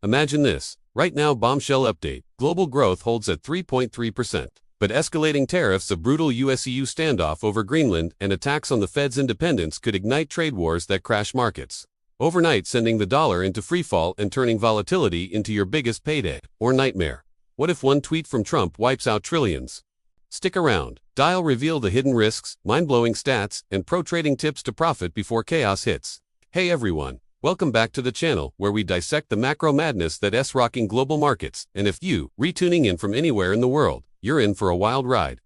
Imagine this. Right now, bombshell update. Global growth holds at 3.3%. But escalating tariffs, a brutal US-EU standoff over Greenland, and attacks on the Fed's independence could ignite trade wars that crash markets overnight, sending the dollar into freefall and turning volatility into your biggest payday or nightmare. What if one tweet from Trump wipes out trillions? Stick around. I'll reveal the hidden risks, mind-blowing stats, and pro-trading tips to profit before chaos hits. Hey everyone, welcome back to the channel where we dissect the macro madness that's rocking global markets. And if you retuning in from anywhere in the world, you're in for a wild ride.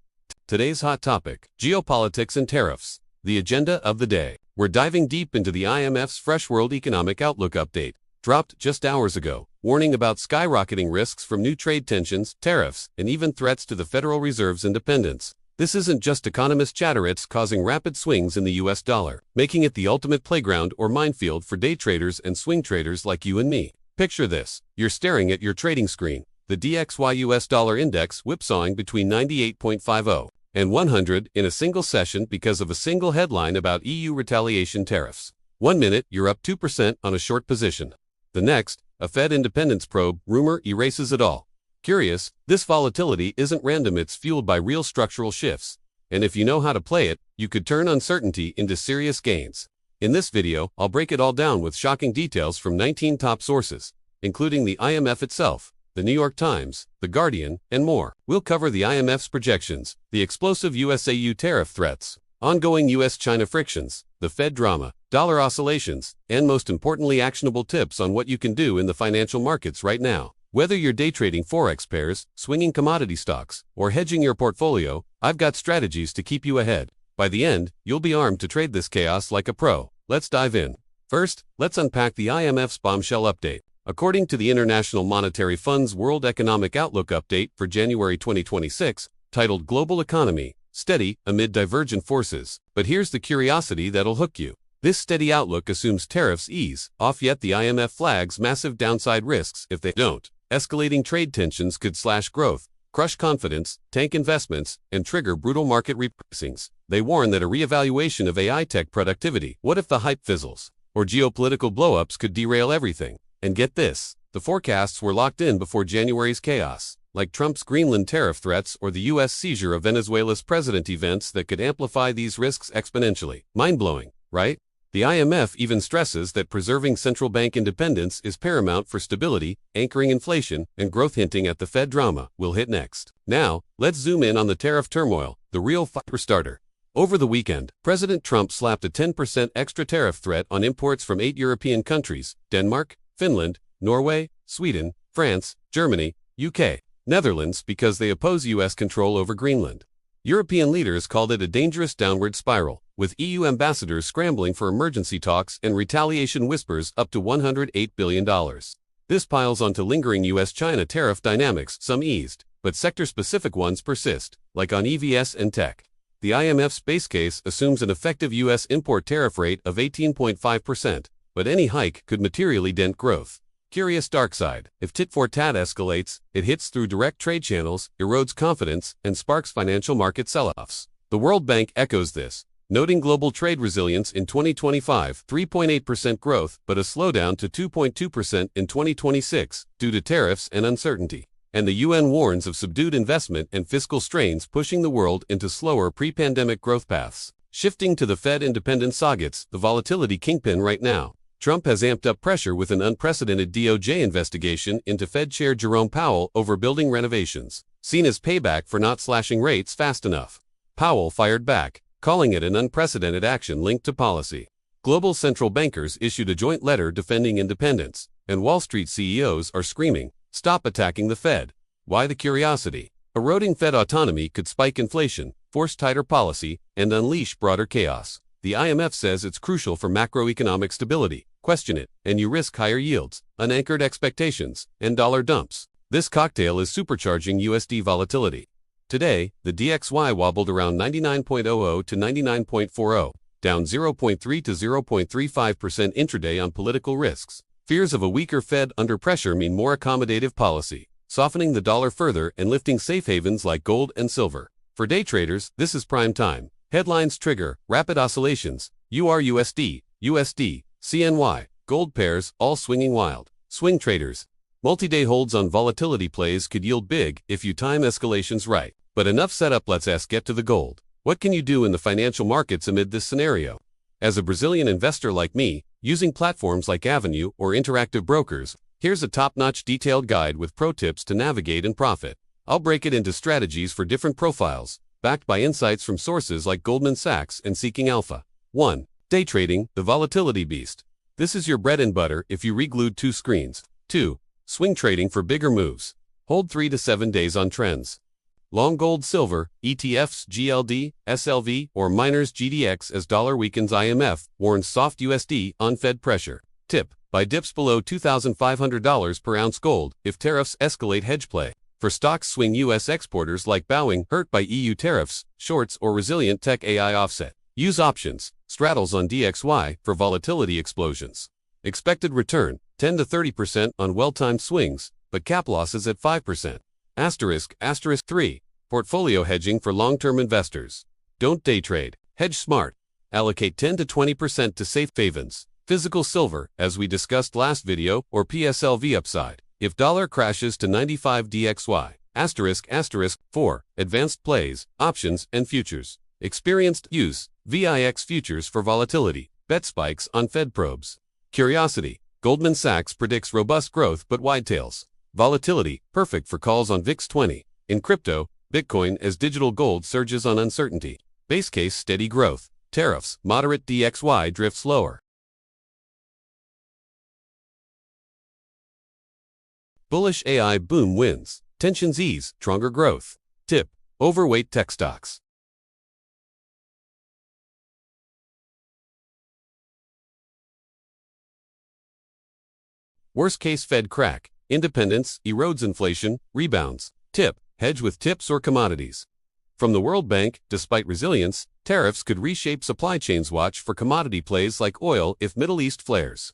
Today's hot topic: geopolitics and tariffs. The agenda of the day. We're diving deep into the IMF's Fresh World Economic Outlook update, dropped just hours ago, warning about skyrocketing risks from new trade tensions, tariffs, and even threats to the Federal Reserve's independence. This isn't just economist chatter, it's causing rapid swings in the US dollar, making it the ultimate playground or minefield for day traders and swing traders like you and me. Picture this: you're staring at your trading screen, the DXY US dollar index whipsawing between 98.50 and 100 in a single session because of a single headline about EU retaliation tariffs. 1 minute, you're up 2% on a short position. The next, a Fed independence probe rumor erases it all. Curious, this volatility isn't random, it's fueled by real structural shifts. And if you know how to play it, you could turn uncertainty into serious gains. In this video, I'll break it all down with shocking details from 19 top sources, including the IMF itself, the New York Times, The Guardian, and more. We'll cover the IMF's projections, the explosive US-EU tariff threats, ongoing US-China frictions, the Fed drama, dollar oscillations, and most importantly, actionable tips on what you can do in the financial markets right now. Whether you're day trading forex pairs, swinging commodity stocks, or hedging your portfolio, I've got strategies to keep you ahead. By the end, you'll be armed to trade this chaos like a pro. Let's dive in. First, let's unpack the IMF's bombshell update. According to the International Monetary Fund's World Economic Outlook update for January 2026, titled Global Economy, Steady Amid Divergent Forces. But here's the curiosity that'll hook you. This steady outlook assumes tariffs ease off, yet the IMF flags massive downside risks if they don't. Escalating trade tensions could slash growth, crush confidence, tank investments, and trigger brutal market repricings. They warn that a reevaluation of AI tech productivity, what if the hype fizzles, or geopolitical blowups could derail everything. And get this, the forecasts were locked in before January's chaos, like Trump's Greenland tariff threats or the US seizure of Venezuela's president, events that could amplify these risks exponentially. Mind-blowing, right? The IMF even stresses that preserving central bank independence is paramount for stability, anchoring inflation, and growth, hinting at the Fed drama we'll hit next. Now, let's zoom in on the tariff turmoil, the real fire starter. Over the weekend, President Trump slapped a 10% extra tariff threat on imports from 8 European countries: Denmark, Finland, Norway, Sweden, France, Germany, UK, Netherlands, because they oppose US control over Greenland. European leaders called it a dangerous downward spiral, with EU ambassadors scrambling for emergency talks and retaliation whispers up to $108 billion. This piles onto lingering US-China tariff dynamics, some eased, but sector-specific ones persist, like on EVs and tech. The IMF's base case assumes an effective US import tariff rate of 18.5%, but any hike could materially dent growth. Curious dark side: if tit-for-tat escalates, it hits through direct trade channels, erodes confidence, and sparks financial market sell-offs. The World Bank echoes this, noting global trade resilience in 2025, 3.8% growth, but a slowdown to 2.2% in 2026 due to tariffs and uncertainty. And the UN warns of subdued investment and fiscal strains pushing the world into slower pre-pandemic growth paths. Shifting to the Fed independence sagas, the volatility kingpin right now. Trump has amped up pressure with an unprecedented DOJ investigation into Fed Chair Jerome Powell over building renovations, seen as payback for not slashing rates fast enough. Powell fired back, calling it an unprecedented action linked to policy. Global central bankers issued a joint letter defending independence, and Wall Street CEOs are screaming, "Stop attacking the Fed." Why the curiosity? Eroding Fed autonomy could spike inflation, force tighter policy, and unleash broader chaos. The IMF says it's crucial for macroeconomic stability. Question it, and you risk higher yields, unanchored expectations, and dollar dumps. This cocktail is supercharging USD volatility. Today, the DXY wobbled around 99.00 to 99.40, down 0.3 to 0.35% intraday on political risks. Fears of a weaker Fed under pressure mean more accommodative policy, softening the dollar further and lifting safe havens like gold and silver. For day traders, this is prime time. Headlines trigger rapid oscillations: URUSD, USD, CNY, gold pairs, all swinging wild. Swing traders, Multi-day holds on volatility plays could yield big if you time escalations right. But enough setup, let's get to the gold. What can you do in the financial markets amid this scenario? As a Brazilian investor like me, using platforms like Avenue or Interactive Brokers, here's a top-notch detailed guide with pro tips to navigate and profit. I'll break it into strategies for different profiles, backed by insights from sources like Goldman Sachs and Seeking Alpha. 1. Day trading, the volatility beast. This is your bread and butter if you reglued 2 screens. 2. Swing trading for bigger moves. Hold 3 to 7 days on trends. Long gold, silver, ETFs, GLD, SLV, or miners GDX as dollar weakens. IMF warns soft USD on Fed pressure. Tip: buy dips below $2,500 per ounce gold if tariffs escalate. Hedge play. For stocks swing US exporters like Boeing hurt by EU tariffs, shorts or resilient tech AI offset. Use options, straddles on DXY for volatility explosions. Expected return, 10 to 30% on well-timed swings, but cap losses at 5%. Asterisk 3. Portfolio hedging for long-term investors. Don't day trade. Hedge smart. Allocate 10 to 20% to safe havens. Physical silver, as we discussed last video, or PSLV upside. If dollar crashes to 95 DXY. Asterisk 4. Advanced plays, options, and futures. Experienced use. VIX futures for volatility. Bet spikes on Fed probes. Curiosity. Goldman Sachs predicts robust growth but wide tails. Volatility, perfect for calls on VIX 20. In crypto, Bitcoin as digital gold surges on uncertainty. Base case, steady growth. Tariffs, moderate. DXY drifts lower. Bullish AI boom wins. Tensions ease, stronger growth. Tip: overweight tech stocks. Worst case, Fed crack. Independence erodes, inflation rebounds. Tip: hedge with tips or commodities. From the World Bank, despite resilience, tariffs could reshape supply chains. Watch for commodity plays like oil if Middle East flares.